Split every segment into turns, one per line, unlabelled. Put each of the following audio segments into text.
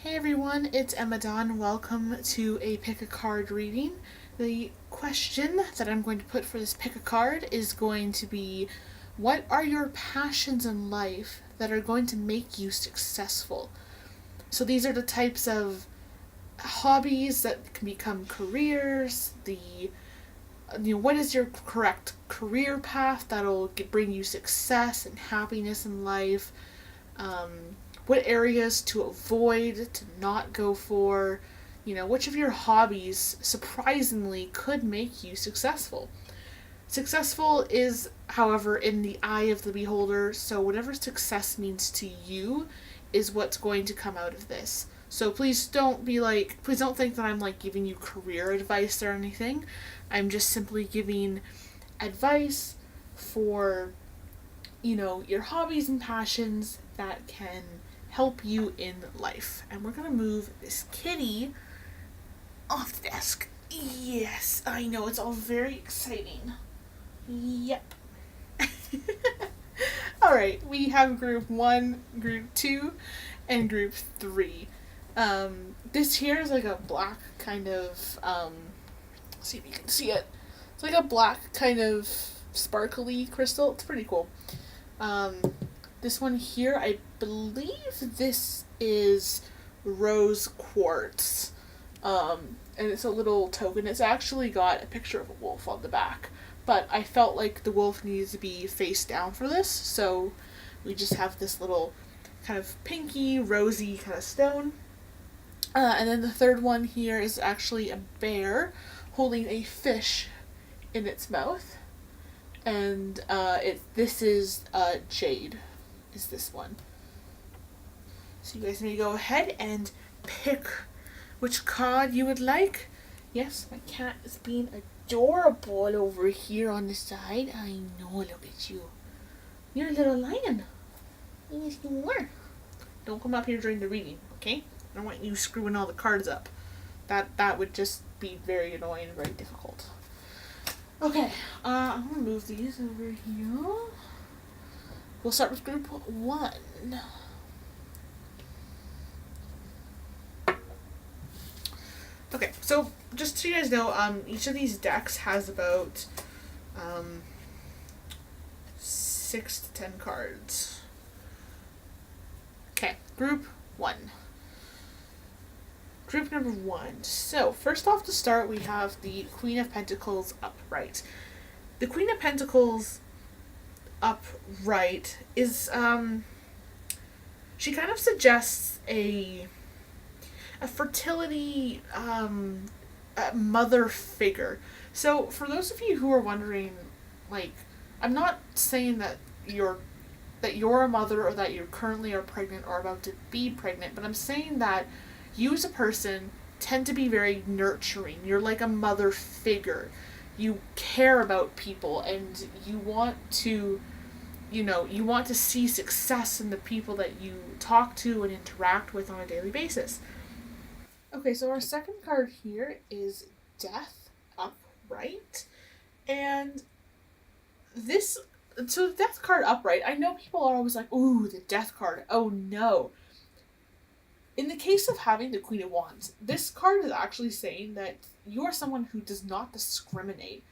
Hey everyone, it's Emma Dawn. Welcome to a pick a card reading. The question that I'm going to put for this pick a card is going to be, what are your passions in life that are going to make you successful? So these are the types of hobbies that can become careers, what is your correct career path that'll bring you success and happiness in life? What areas to avoid, to not go for, which of your hobbies surprisingly could make you successful. Successful is, however, in the eye of the beholder, so whatever success means to you is what's going to come out of this. So please don't think that I'm giving you career advice or anything. I'm just simply giving advice for, your hobbies and passions that can help you in life. And we're going to move this kitty off the desk. Yes, I know, it's all very exciting. Yep. Alright, we have group 1, group 2, and group 3. This here is like a black kind of, see if you can see it. It's like a black kind of sparkly crystal. It's pretty cool. This one here, I believe this is rose quartz. And it's a little token. It's actually got a picture of a wolf on the back. But I felt like the wolf needs to be face down for this, so we just have this little kind of pinky, rosy kind of stone. And then the third one here is actually a bear holding a fish in its mouth. And this is jade, is this one. So you guys may go ahead and pick which card you would like. Yes, my cat is being adorable over here on the side. I know, look at you. You're a little lion. Yes, you are. Don't come up here during the reading, okay? I don't want you screwing all the cards up. That would just be very annoying and very difficult. Okay, I'm gonna move these over here. We'll start with group 1. Okay, so just so you guys know, each of these decks has about 6 to 10 cards. Okay, group 1. Group number 1. So, first off to start, we have the Queen of Pentacles upright. The Queen of Pentacles upright is, she kind of suggests a fertility mother figure. So for those of you who are wondering, I'm not saying that you're a mother or that you currently are pregnant or about to be pregnant, but I'm saying that you as a person tend to be very nurturing. You're like a mother figure. You care about people and you want to see success in the people that you talk to and interact with on a daily basis. Okay, so our second card here is Death upright. And so the Death card upright, I know people are always like, ooh, the Death card, oh no. In the case of having the Queen of Wands, this card is actually saying that you are someone who does not discriminate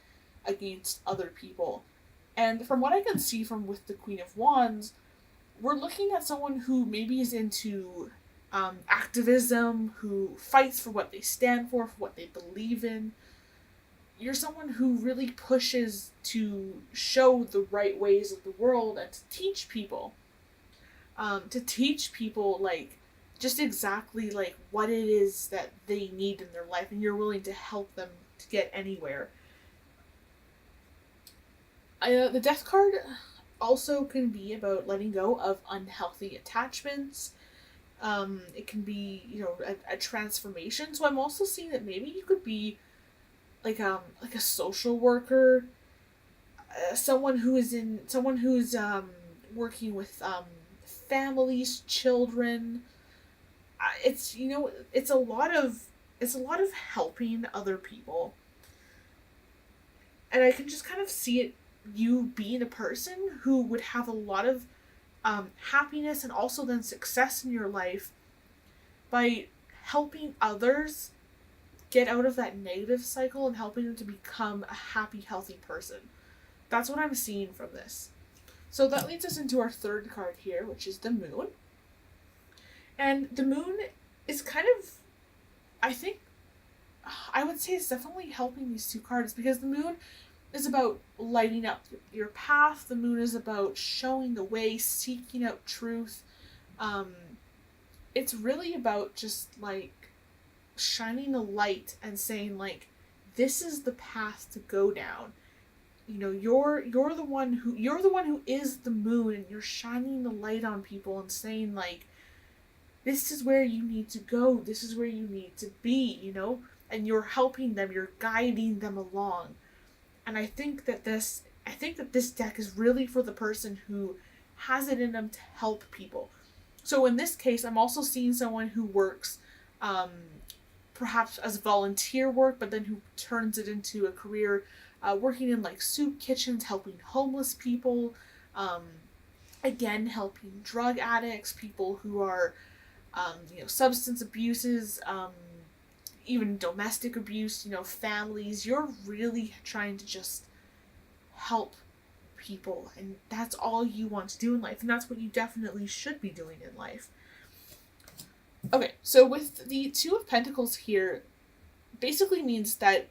against other people. And from what I can see with the Queen of Wands, we're looking at someone who maybe is into activism, who fights for what they stand for what they believe in. You're someone who really pushes to show the right ways of the world and to teach people. Just exactly what it is that they need in their life, and you're willing to help them to get anywhere. The Death card also can be about letting go of unhealthy attachments. It can be, a transformation. So I'm also seeing that maybe you could be like a social worker, someone who's working with families, children. It's a lot of helping other people, and I can just kind of see it, you being a person who would have a lot of happiness and also then success in your life by helping others get out of that negative cycle and helping them to become a happy, healthy person. That's what I'm seeing from this. So that leads us into our third card here, which is the Moon. And the Moon is kind of, I would say it's definitely helping these two cards, because the Moon is about lighting up your path. The Moon is about showing the way, seeking out truth. It's really about just like shining a light and saying like, this is the path to go down. You know, you're the one who is the moon, and you're shining the light on people and saying like, this is where you need to go, this is where you need to be, you know, and you're helping them, you're guiding them along. And I think that this deck is really for the person who has it in them to help people. So in this case, I'm also seeing someone who works perhaps as volunteer work, but then who turns it into a career, working in like soup kitchens, helping homeless people, again, helping drug addicts, people who are, substance abuses, even domestic abuse, families. You're really trying to just help people, and that's all you want to do in life, and that's what you definitely should be doing in life. Okay, so with the Two of Pentacles here, basically means that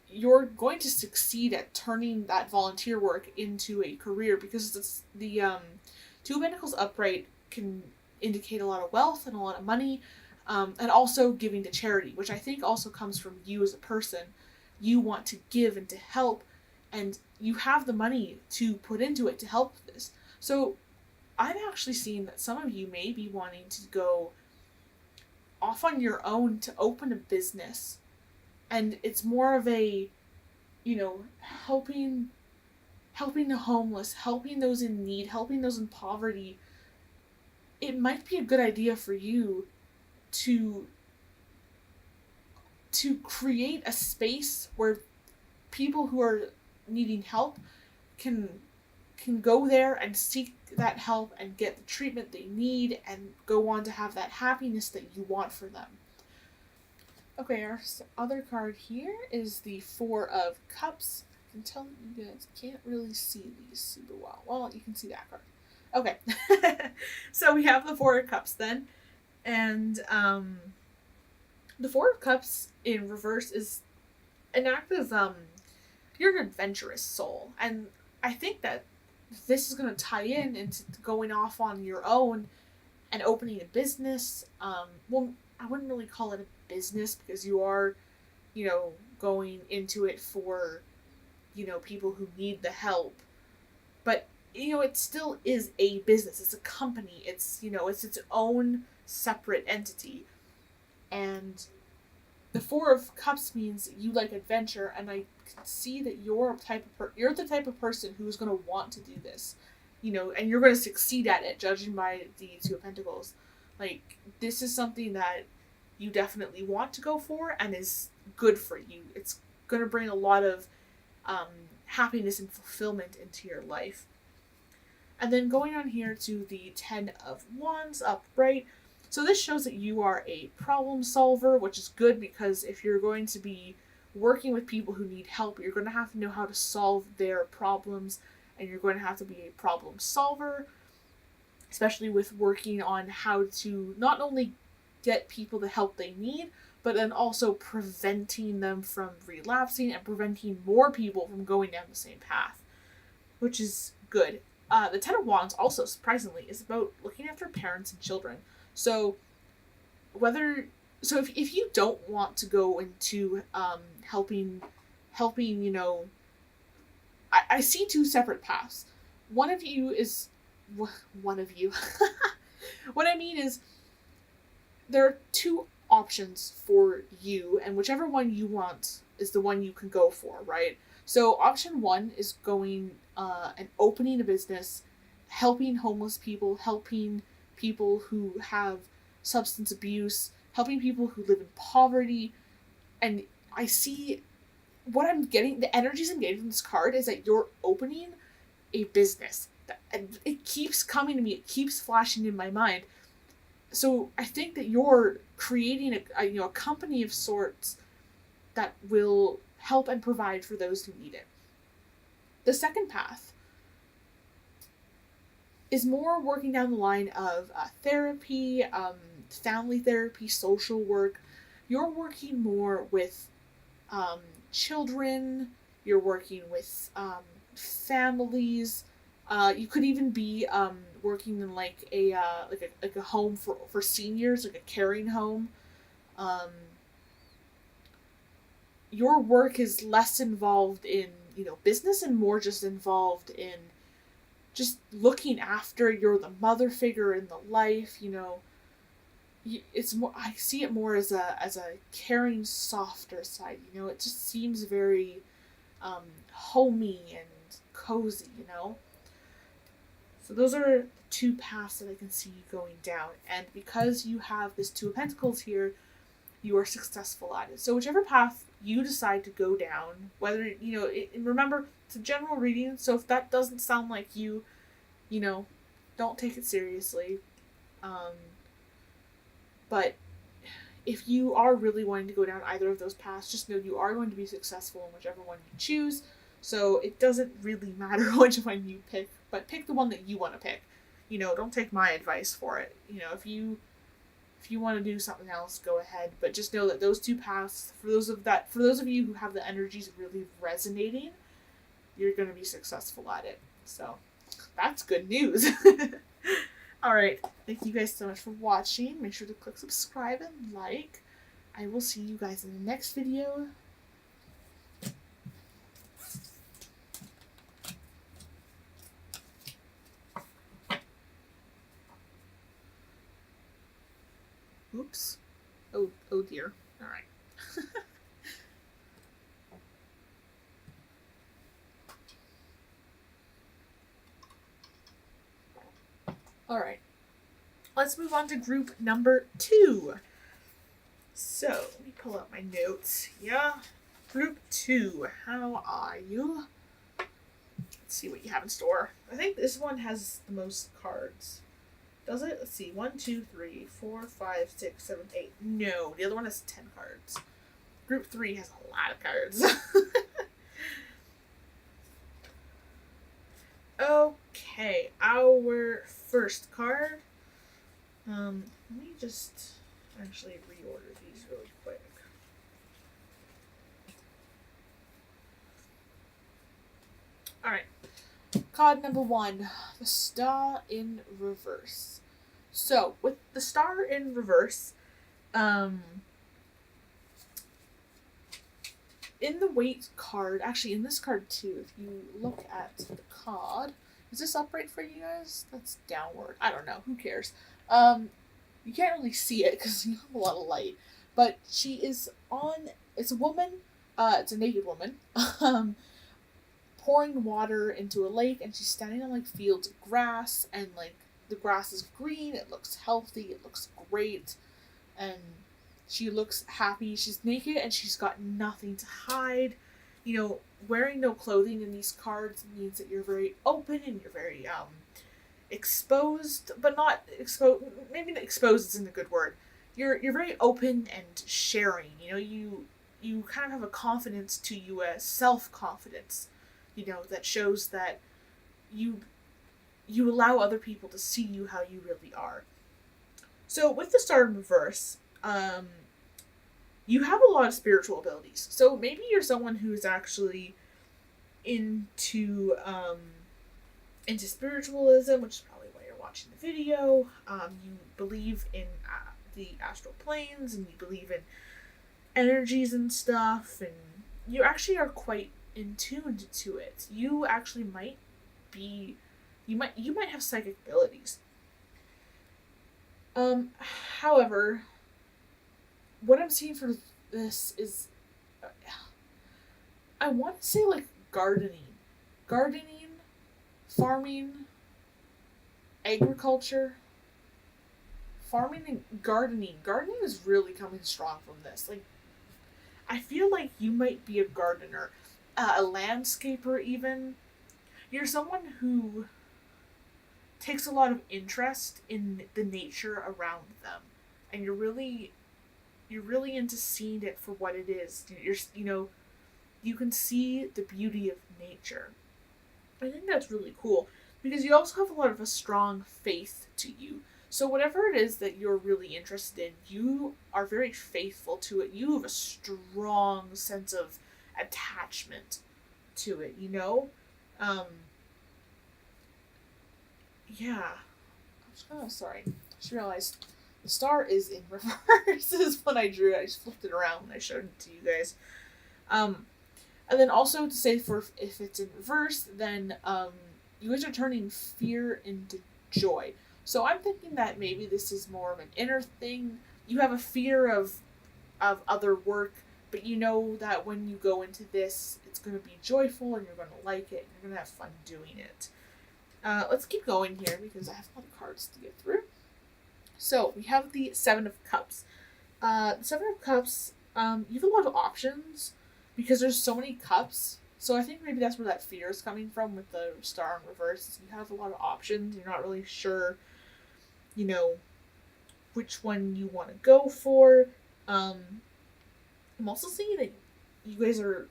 you're going to succeed at turning that volunteer work into a career, because it's the Two of Pentacles upright can indicate a lot of wealth and a lot of money, and also giving to charity, which I think also comes from you as a person. You want to give and to help, and you have the money to put into it to help this. So I'm actually seeing that some of you may be wanting to go off on your own to open a business, and it's more of a, helping the homeless, helping those in need, helping those in poverty. It might be a good idea for you to create a space where people who are needing help can go there and seek that help and get the treatment they need and go on to have that happiness that you want for them. Okay, our other card here is the Four of Cups. I can tell you guys can't really see these super well. Well, you can see that card. Okay. So we have the Four of Cups then. And the Four of Cups in reverse is an act of, you're an adventurous soul. And I think that this is going to tie into going off on your own and opening a business. Well, I wouldn't really call it a business, because you are, going into it for, people who need the help. But, it still is a business. It's a company. It's, it's its own separate entity. And the Four of Cups means you like adventure, and I can see that you're the type of person who's going to want to do this, and you're going to succeed at it, judging by the Two of Pentacles. Like, this is something that you definitely want to go for and is good for you. It's going to bring a lot of happiness and fulfillment into your life. And then going on here to the Ten of Wands upright. So this shows that you are a problem solver, which is good, because if you're going to be working with people who need help, you're going to have to know how to solve their problems, and you're going to have to be a problem solver, especially with working on how to not only get people the help they need, but then also preventing them from relapsing and preventing more people from going down the same path, which is good. The Ten of Wands also, surprisingly, is about looking after parents and children. So if you don't want to go into helping, I see two separate paths. One of you. What I mean is, there are two options for you, and whichever one you want is the one you can go for, right? So option one is going and opening a business, helping homeless people, helping people who have substance abuse, helping people who live in poverty. And I see what I'm getting, the energies I'm getting from this card is that you're opening a business. And it keeps coming to me, it keeps flashing in my mind. So I think that you're creating a company of sorts that will help and provide for those who need it. The second path is more working down the line of therapy, family therapy, social work. You're working more with children. You're working with families. You could even be working in like a home for seniors, like a caring home. Your work is less involved in business and more just involved in just looking after. You're the mother figure in the life. It's more. I see it more as a caring, softer side. It just seems very homey and cozy. So those are the two paths that I can see you going down. And because you have this Two of Pentacles here, you are successful at it. So whichever path you decide to go down, whether, remember, it's a general reading, so if that doesn't sound like you, don't take it seriously. But if you are really wanting to go down either of those paths, just know you are going to be successful in whichever one you choose. So it doesn't really matter which one you pick, but pick the one that you want to pick. Don't take my advice for it. If you want to do something else, go ahead. But just know that those two paths, for those of you who have the energies really resonating, you're going to be successful at it. So that's good news. All right. Thank you guys so much for watching. Make sure to click subscribe and like. I will see you guys in the next video. Oops. Oh dear. All right. All right. Let's move on to group number 2. So, let me pull out my notes. Yeah. Group 2. How are you? Let's see what you have in store. I think this one has the most cards. Does it? Let's see. 1, 2, 3, 4, 5, 6, 7, 8. No, the other one has 10 cards. Group 3 has a lot of cards. Okay, our first card. Let me just actually reorder these really quick. Alright. Card number 1, the Star in Reverse. So, with the Star in Reverse, in the Weight card, actually in this card too, if you look at the card, is this upright for you guys? That's downward. I don't know. Who cares? You can't really see it because you have a lot of light. But she is it's a woman, it's a naked woman, pouring water into a lake, and she's standing on fields of grass, and the grass is green, it looks healthy, it looks great, and she looks happy. She's naked and she's got nothing to hide. Wearing no clothing in these cards means that you're very open and you're very exposed, but not exposed. Maybe exposed isn't a good word. You're very open and sharing. You kind of have a confidence to you, a self-confidence, that shows that you allow other people to see you how you really are. So with the Star in Reverse, you have a lot of spiritual abilities. So maybe you're someone who's actually into spiritualism, which is probably why you're watching the video. You believe in the astral planes, and you believe in energies and stuff, and you actually are quite in tune to it. You actually might be, you might have psychic abilities. However, what I'm seeing for this is, I want to say gardening, farming, agriculture, farming and gardening. Gardening is really coming strong from this. I feel like you might be a gardener, a landscaper even. You're someone who takes a lot of interest in the nature around them, and you're really you're really into seeing it for what it is. You can see the beauty of nature. I think that's really cool because you also have a lot of a strong faith to you. So whatever it is that you're really interested in, you are very faithful to it. You have a strong sense of attachment to it, you know? Um, yeah. Sorry. I just realized the star is in reverse. This is when I drew it. I just flipped it around when I showed it to you guys. And then also to say for if it's in reverse, then you guys are turning fear into joy. So I'm thinking that maybe this is more of an inner thing. You have a fear of other work, but you know that when you go into this, it's going to be joyful and you're going to like it and you're going to have fun doing it. Let's keep going here because I have a lot of cards to get through. So we have the Seven of Cups. The Seven of Cups, you have a lot of options because there's so many cups. So I think maybe that's where that fear is coming from with the star in reverse. You have a lot of options. You're not really sure, which one you want to go for. I'm also seeing that you guys are,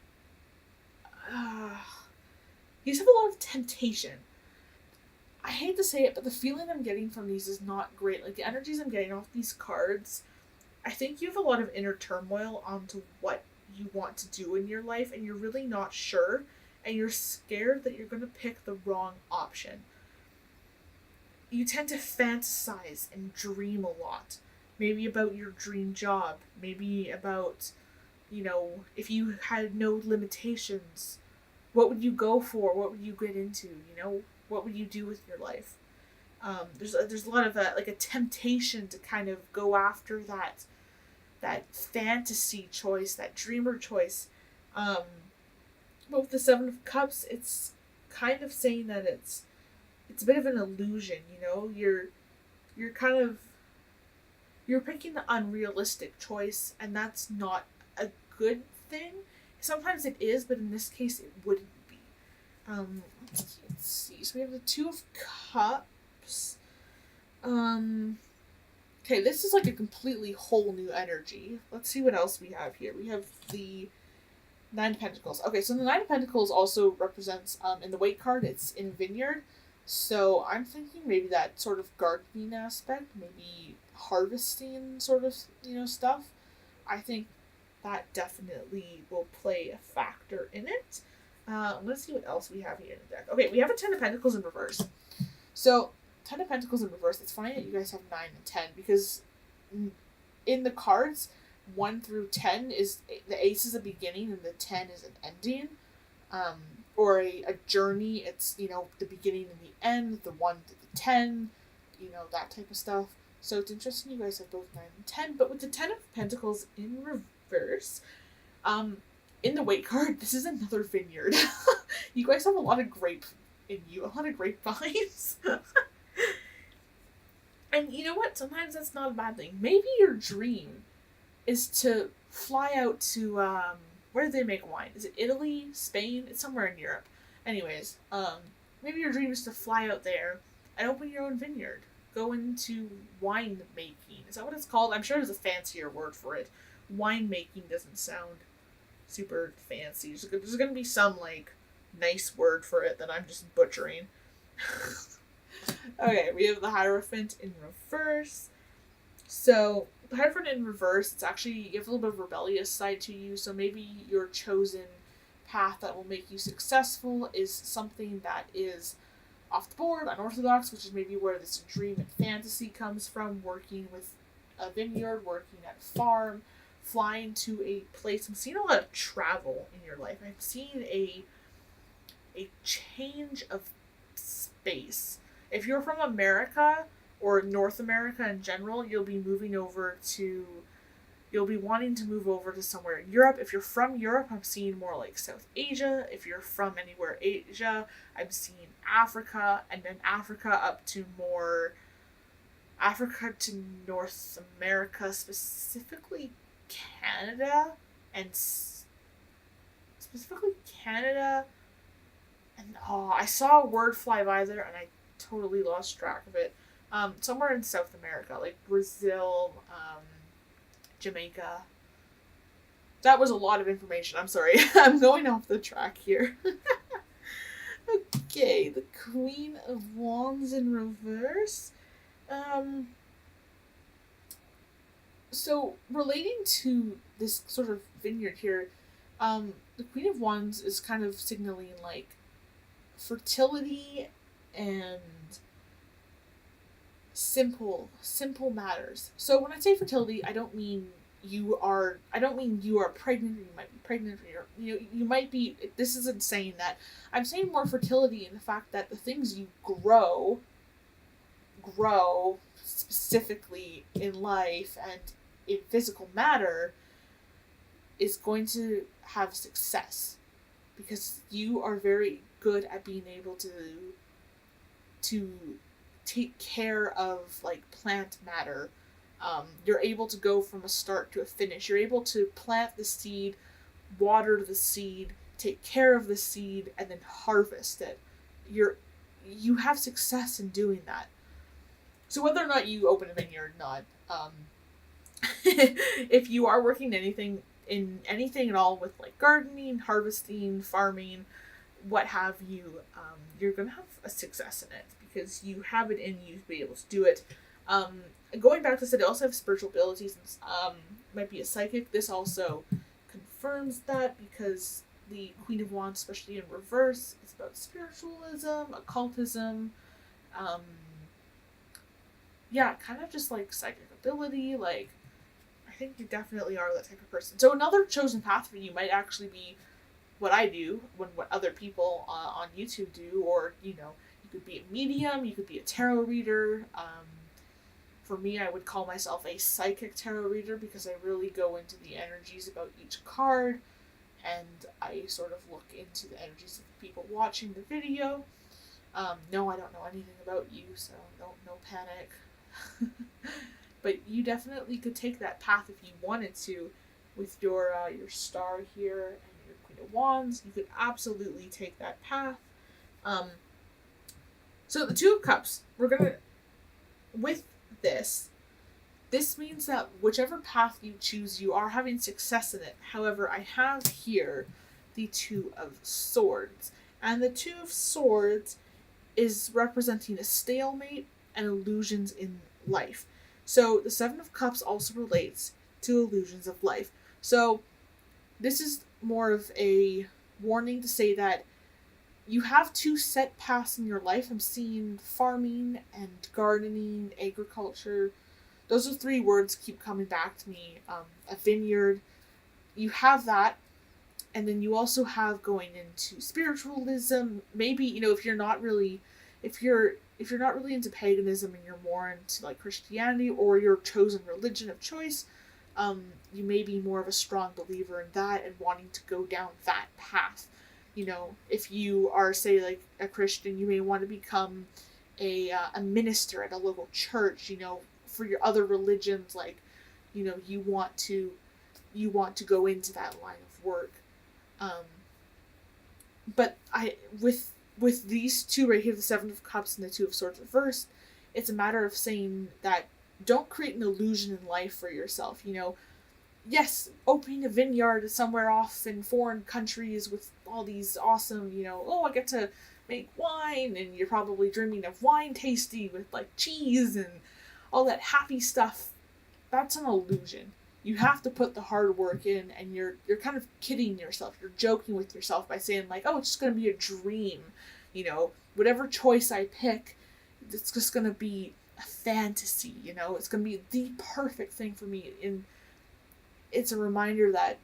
you just have a lot of temptation. I hate to say it, but the feeling I'm getting from these is not great. Like, the energies I'm getting off these cards, I think you have a lot of inner turmoil onto what you want to do in your life, and you're really not sure, and you're scared that you're going to pick the wrong option. You tend to fantasize and dream a lot. Maybe about your dream job. Maybe about, if you had no limitations, what would you go for? What would you get into? What would you do with your life? There's a lot of a temptation to kind of go after that fantasy choice, that dreamer choice. But with the Seven of Cups, it's kind of saying that it's a bit of an illusion. You're picking the unrealistic choice, and that's not a good thing. Sometimes it is, but in this case, it wouldn't be. Let's see. So we have the Two of Cups. Okay, this is like a completely whole new energy. Let's see what else we have here. We have the Nine of Pentacles. Okay, so the Nine of Pentacles also represents, in the Weight card, it's in Vineyard. So I'm thinking maybe that sort of gardening aspect, maybe harvesting sort of, stuff. I think that definitely will play a factor in it. Let's see what else we have here in the deck. Okay, we have a Ten of Pentacles in reverse. So, Ten of Pentacles in reverse, it's funny that you guys have 9 and 10, because in the cards, 1 through 10 is, the ace is a beginning and the 10 is an ending. Or a journey, it's, the beginning and the end, the 1 to the 10, that type of stuff. So it's interesting you guys have both 9 and 10, but with the 10 of Pentacles in reverse, in the Weight card, this is another vineyard. You guys have a lot of grape in you, a lot of grapevines. And you know what? Sometimes that's not a bad thing. Maybe your dream is to fly out to, where do they make wine? Is it Italy? Spain? It's somewhere in Europe. Anyways, maybe your dream is to fly out there and open your own vineyard. Go into wine making. Is that what it's called? I'm sure there's a fancier word for it. Wine making doesn't sound super fancy. There's going to be some, nice word for it that I'm just butchering. Okay, we have the Hierophant in reverse. So, the Hierophant in reverse, it's actually, you have a little bit of rebellious side to you, so maybe your chosen path that will make you successful is something that is off the board, unorthodox, which is maybe where this dream and fantasy comes from, working with a vineyard, working at a farm, flying to a place. I'm seeing a lot of travel in your life. I'm seeing a change of space. If you're from America or North America in general, you'll be wanting to move over to somewhere in Europe. If you're from Europe, I'm seeing more like South Asia. If you're from anywhere Asia, I'm seeing Africa, and then Africa to North America, specifically Canada, and I saw a word fly by there and I totally lost track of it. Somewhere in South America, like Brazil, Jamaica. That was a lot of information. I'm sorry. I'm going off the track here. Okay, the Queen of Wands in reverse. So relating to this sort of vineyard here, the Queen of Wands is kind of signaling like fertility and simple matters. So when I say fertility, I don't mean you are pregnant, or you might be pregnant, or you might be, this isn't saying that. I'm saying more fertility in the fact that the things you grow specifically in life and in physical matter is going to have success, because you are very good at being able to take care of like plant matter. You're able to go from a start to a finish. You're able to plant the seed, water the seed, take care of the seed, and then harvest it. You have success in doing that. So whether or not you open a vineyard or not, if you are working anything at all with like gardening, harvesting, farming, what have you, you're gonna have a success in it because you have it in you to be able to do it. Going back to this, I also have spiritual abilities, and might be a psychic. This also confirms that, because the Queen of Wands, especially in reverse, is about spiritualism, occultism, kind of just like psychic ability. Like, I think you definitely are that type of person. So another chosen path for you might actually be what I do, what other people on YouTube do, or you could be a medium, you could be a tarot reader. For me, I would call myself a psychic tarot reader because I really go into the energies about each card, and I sort of look into the energies of the people watching the video. No, I don't know anything about you, so no panic. But you definitely could take that path if you wanted to, with your star here and your Queen of Wands. You could absolutely take that path. So the Two of Cups, we're gonna, with this means that whichever path you choose, you are having success in it. However, I have here the Two of Swords, and the Two of Swords is representing a stalemate and illusions in life. So the Seven of Cups also relates to illusions of life. So this is more of a warning to say that you have two set paths in your life. I'm seeing farming and gardening, agriculture. Those are three words keep coming back to me. A vineyard. You have that. And then you also have going into spiritualism. Maybe, if you're not really into paganism and you're more into like Christianity or your chosen religion of choice, you may be more of a strong believer in that and wanting to go down that path. If you are, say, like a Christian, you may want to become a minister at a local church. For your other religions, like, you want to go into that line of work. But with these two right here, the Seven of Cups and the Two of Swords reversed, it's a matter of saying that don't create an illusion in life for yourself. Yes, opening a vineyard somewhere off in foreign countries with all these awesome, I get to make wine, and you're probably dreaming of wine tasting with like cheese and all that happy stuff. That's an illusion. You have to put the hard work in, and you're kind of kidding yourself. You're joking with yourself by saying like, oh, it's just going to be a dream. Whatever choice I pick, it's just going to be a fantasy. It's going to be the perfect thing for me. And it's a reminder that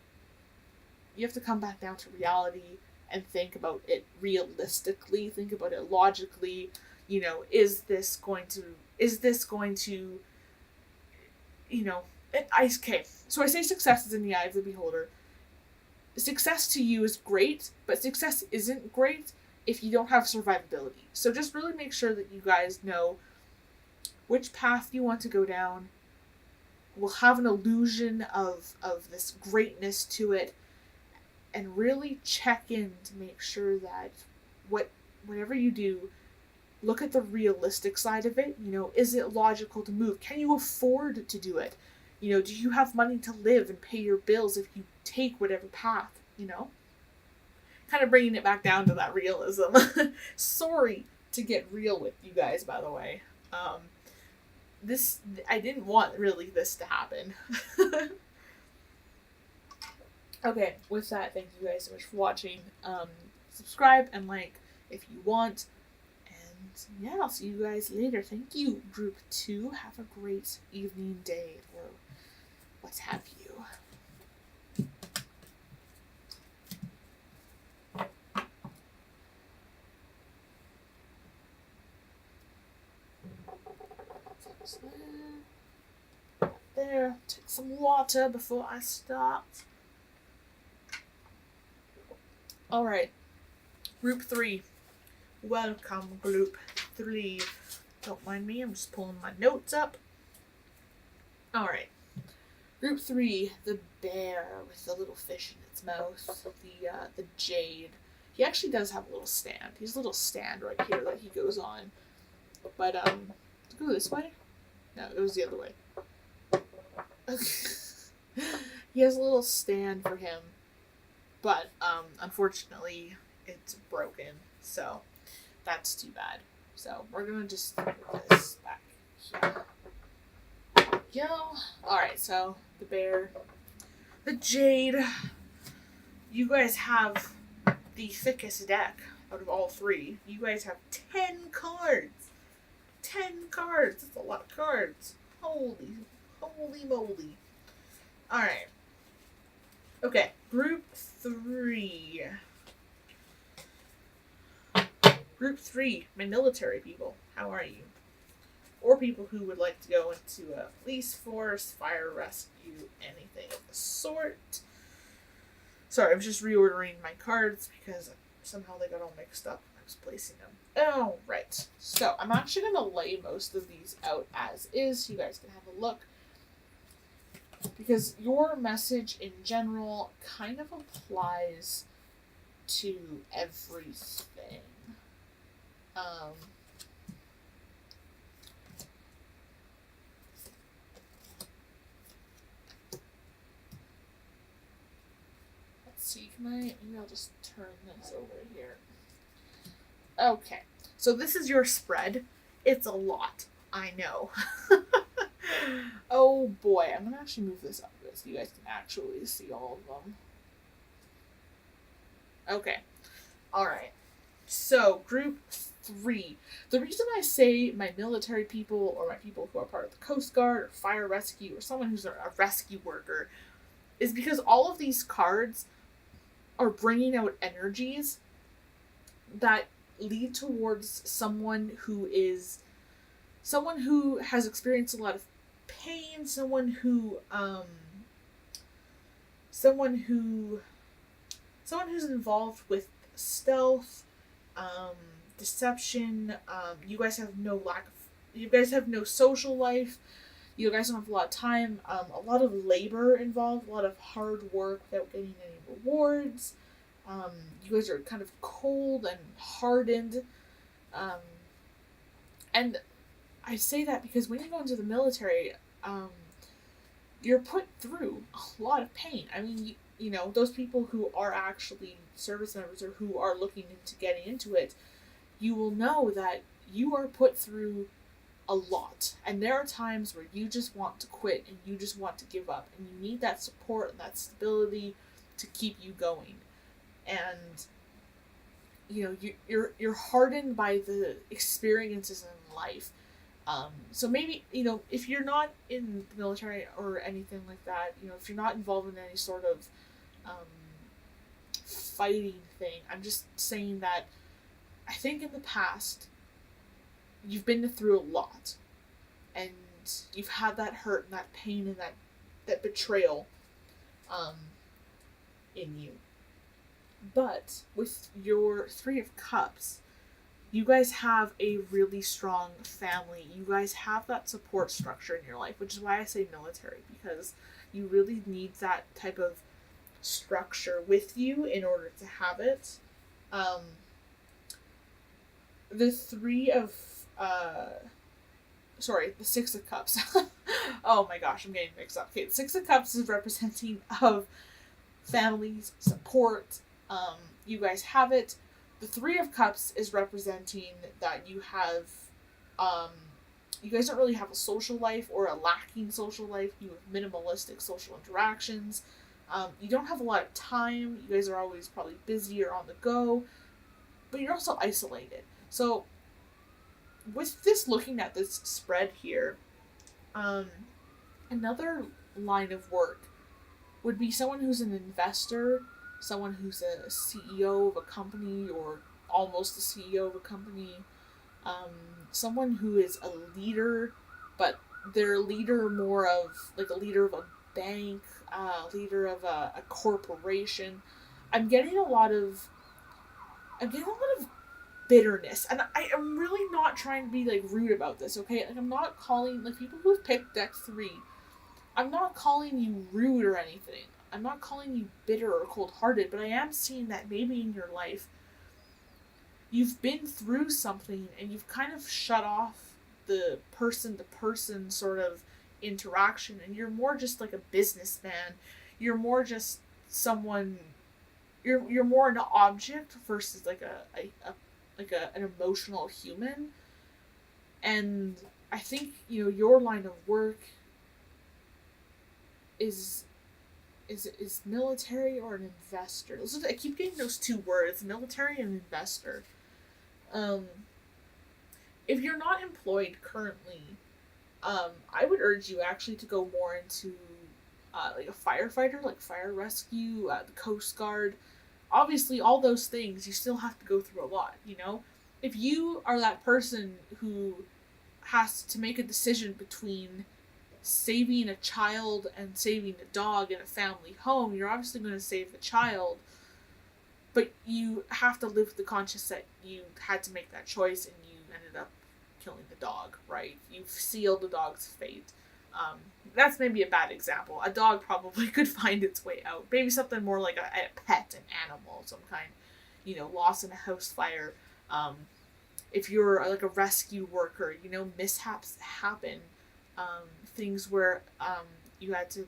you have to come back down to reality and think about it realistically, think about it logically. Is this going to okay, so I say success is in the eye of the beholder. Success to you is great, but success isn't great if you don't have survivability. So just really make sure that you guys know which path you want to go down. Will have an illusion of this greatness to it, and really check in to make sure that whatever you do, look at the realistic side of it. Is it logical to move? Can you afford to do it? You know, do you have money to live and pay your bills if you take whatever path, you know? Kind of bringing it back down to that realism. Sorry to get real with you guys, by the way. I didn't want really this to happen. Okay, with that, thank you guys so much for watching. Subscribe and like if you want. And yeah, I'll see you guys later. Thank you, Group 2. Have a great evening, day, or what have you. There, take some water before I start. Alright, Group 3. Welcome, Group 3. Don't mind me, I'm just pulling my notes up. Alright. Group 3, the bear with the little fish in its mouth. The jade. He actually does have a little stand. He has a little stand right here that he goes on. But, go this way? No, it was the other way. He has a little stand for him. But, unfortunately, it's broken. So, that's too bad. So, we're gonna just put this back here. Go. Alright, so, the bear. The jade. You guys have the thickest deck out of all 3. You guys have 10 cards. 10 cards. That's a lot of cards. Holy moly. Alright. Okay, Group 3. Group 3, my military people. How are you? Or people who would like to go into a police force, fire rescue, anything of the sort. Sorry, I was just reordering my cards because somehow they got all mixed up when I was placing them. Oh, right. So, I'm actually going to lay most of these out as is so you guys can have a look. Because your message in general kind of applies to everything. Let's see, maybe I'll just turn this over here. Okay, so this is your spread. It's a lot, I know. Oh boy, I'm gonna actually move this up so you guys can actually see all of them. Okay, alright. So, Group 3. The reason I say my military people or my people who are part of the Coast Guard or fire rescue or someone who's a rescue worker is because all of these cards are bringing out energies that lead towards someone who has experienced a lot of pain, someone who's involved with stealth, deception. You guys have no social life. You guys don't have a lot of time. A lot of labor involved, a lot of hard work without getting any rewards. You guys are kind of cold and hardened. And I say that because when you go into the military, you're put through a lot of pain. I mean, you know, those people who are actually service members or who are looking into getting into it, you will know that you are put through a lot. And there are times where you just want to quit and you just want to give up. And you need that support and that stability to keep you going. And, you know, you're hardened by the experiences in life. So maybe, you know, if you're not in the military or anything like that, you know, if you're not involved in any sort of fighting thing, I'm just saying that I think in the past you've been through a lot and you've had that hurt and that pain and that betrayal in you. But with your 3 of Cups, you guys have a really strong family. You guys have that support structure in your life, which is why I say military, because you really need that type of structure with you in order to have it. The 3 of sorry, the Six of Cups. Oh my gosh, I'm getting mixed up. Okay, the Six of Cups is representing of families, support. You guys have it. The Three of Cups is representing that you have, you guys don't really have a social life or a lacking social life. You have minimalistic social interactions. You don't have a lot of time. You guys are always probably busy or on the go, but you're also isolated. So with this, looking at this spread here, another line of work would be someone who's an investor, someone who's a CEO of a company or almost the CEO of a company, someone who is a leader, but they're a leader more of like a leader of a bank, leader of a corporation. I'm getting a lot of bitterness, and I am really not trying to be like rude about this, okay? Like I'm not calling like people who've picked deck 3. I'm not calling you rude or anything. I'm not calling you bitter or cold-hearted, but I am seeing that maybe in your life you've been through something and you've kind of shut off the person-to-person sort of interaction, and you're more just like a businessman. You're more just someone. You're more an object versus like an emotional human. And I think your line of work is military or an investor. I keep getting those two words, military and investor. If you're not employed currently, I would urge you actually to go more into like a firefighter, like fire rescue, the Coast Guard. Obviously, all those things, you still have to go through a lot, If you are that person who has to make a decision between saving a child and saving a dog in a family home, you're obviously going to save the child, but you have to live with the conscience that you had to make that choice and you ended up killing the dog, right? You've sealed the dog's fate. That's maybe a bad example. A dog probably could find its way out. Maybe something more like a pet, an animal of some kind, lost in a house fire. If you're like a rescue worker, mishaps happen. Things where you had to,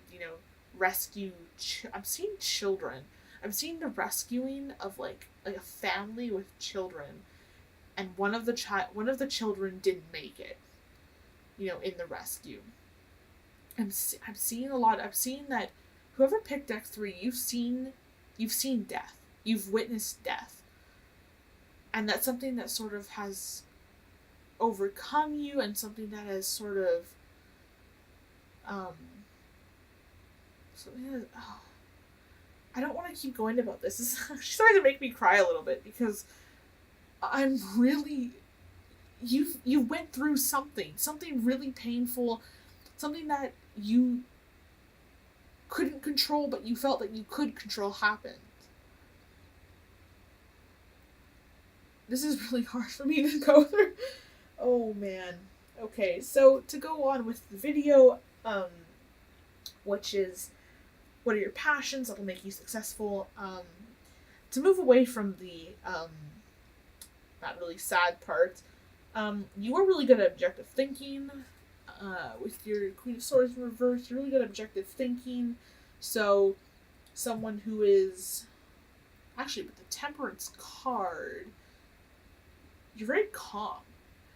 rescue. I'm seeing children. I'm seeing the rescuing of like a family with children, and one of the children didn't make it. In the rescue. I'm seeing a lot. I'm seeing that whoever picked deck 3, you've seen death. You've witnessed death, and that's something that sort of has overcome you, and something that has sort of I don't want to keep going about this. This is actually starting to make me cry a little bit because I'm really you went through something really painful, something that you couldn't control but you felt that you could control happened. This is really hard for me to go through. Oh man. Okay, so to go on with the video, which is what are your passions that will make you successful, to move away from the not really sad part, you are really good at objective thinking. With your Queen of Swords in reverse, you're really good at objective thinking. So someone who is actually with the Temperance card, you're very calm.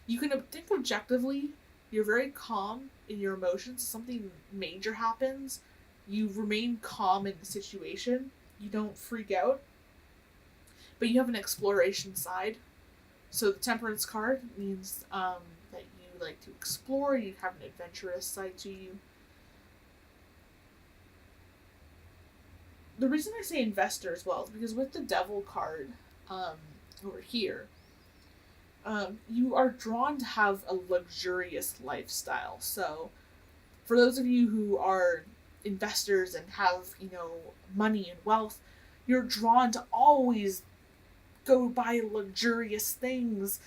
You can think objectively. You're very calm in your emotions. Something major happens, you remain calm in the situation. You don't freak out. But you have an exploration side. So the Temperance card means that you like to explore. You have an adventurous side to you. The reason I say investor as well is because with the Devil card over here, you are drawn to have a luxurious lifestyle. So for those of you who are investors and have, money and wealth, you're drawn to always go buy luxurious things.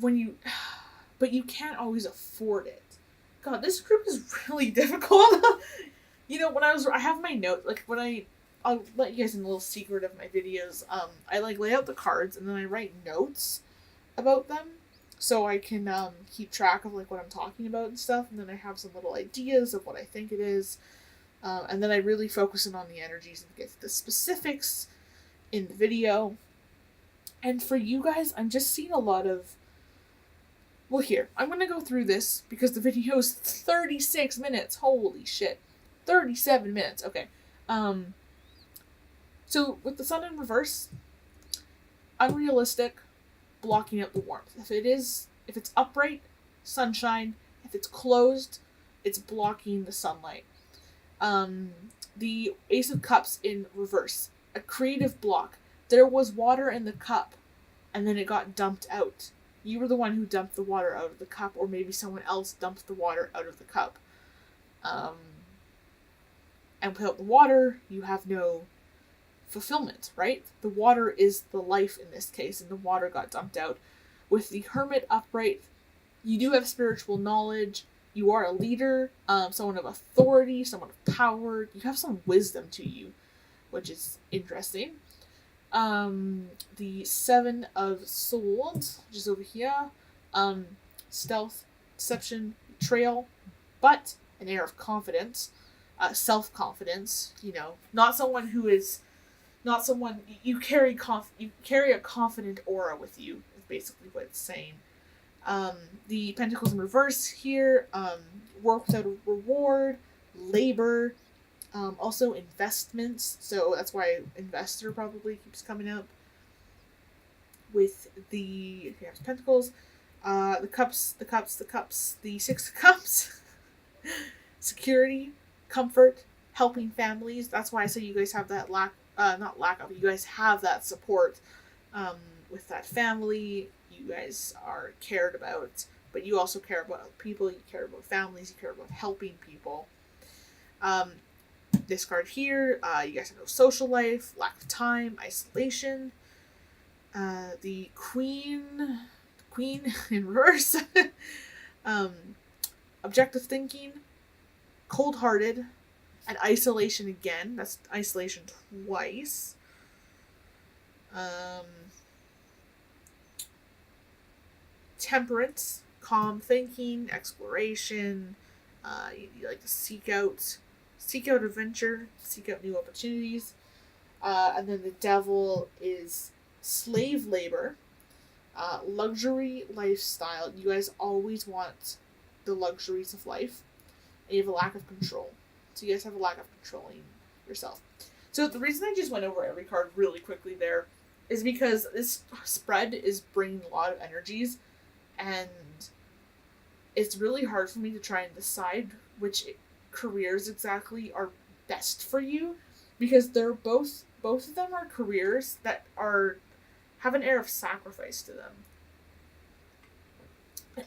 But you can't always afford it. God, this group is really difficult. I have my notes, I'll let you guys in a little secret of my videos. I lay out the cards and then I write notes about them, so I can keep track of like what I'm talking about and stuff, and then I have some little ideas of what I think it is, and then I really focus in on the energies and get the specifics in the video. And for you guys, I'm just seeing a lot of, well, here, I'm going to go through this because the video is 36 minutes. Holy shit. 37 minutes. Okay. So with the sun in reverse, unrealistic, blocking out the warmth. If it's upright, sunshine. If it's closed, it's blocking the sunlight. The Ace of Cups in reverse, a creative block. There was water in the cup, and then it got dumped out. You were the one who dumped the water out of the cup, or maybe someone else dumped the water out of the cup. And without the water, you have no fulfillment, right? The water is the life in this case, and the water got dumped out. With the Hermit upright, you do have spiritual knowledge. You are a leader, someone of authority, someone of power. You have some wisdom to you, which is interesting. The Seven of Swords, which is over here. Stealth, deception, betrayal, but an air of confidence, self-confidence. Not someone you carry a confident aura with you. Is basically what it's saying. The Pentacles in reverse here. Work without a reward, labor. Also investments, so that's why investor probably keeps coming up with the Pentacles, the cups, the Six of Cups, security, comfort, helping families. That's why I say you guys have that you guys have that support with that family. You guys are cared about, but you also care about people, you care about families, you care about helping people. This card here, you guys have no social life, lack of time, isolation. The Queen in reverse. Objective thinking, cold-hearted, and isolation again. That's isolation twice. Temperance, calm thinking, exploration. You like to seek out adventure, seek out new opportunities. And then the Devil is slave labor, luxury lifestyle. You guys always want the luxuries of life, and you have a lack of control. So you guys have a lack of controlling yourself. So the reason I just went over every card really quickly there is because this spread is bringing a lot of energies, and it's really hard for me to try and decide which careers exactly are best for you, because they're both of them are careers that have an air of sacrifice to them.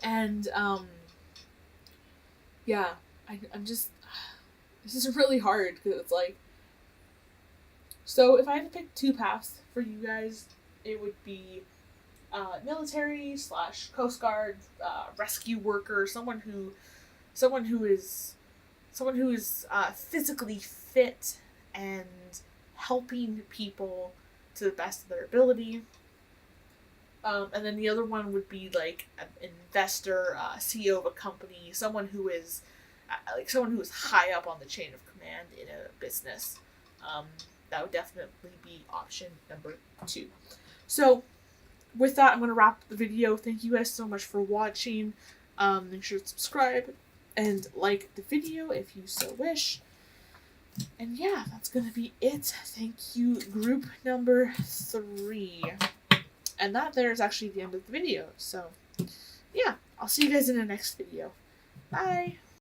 And I'm just, this is really hard because it's like, so if I had to pick two paths for you guys, it would be military / Coast Guard, rescue worker, someone who is physically fit and helping people to the best of their ability. And then the other one would be like an investor, CEO of a company, someone who is high up on the chain of command in a business. That would definitely be option number 2. So with that, I'm going to wrap the video. Thank you guys so much for watching. Make sure to subscribe and like the video if you so wish. And yeah, that's going to be it. Thank you, group number 3. And that there is actually the end of the video. So yeah, I'll see you guys in the next video. Bye!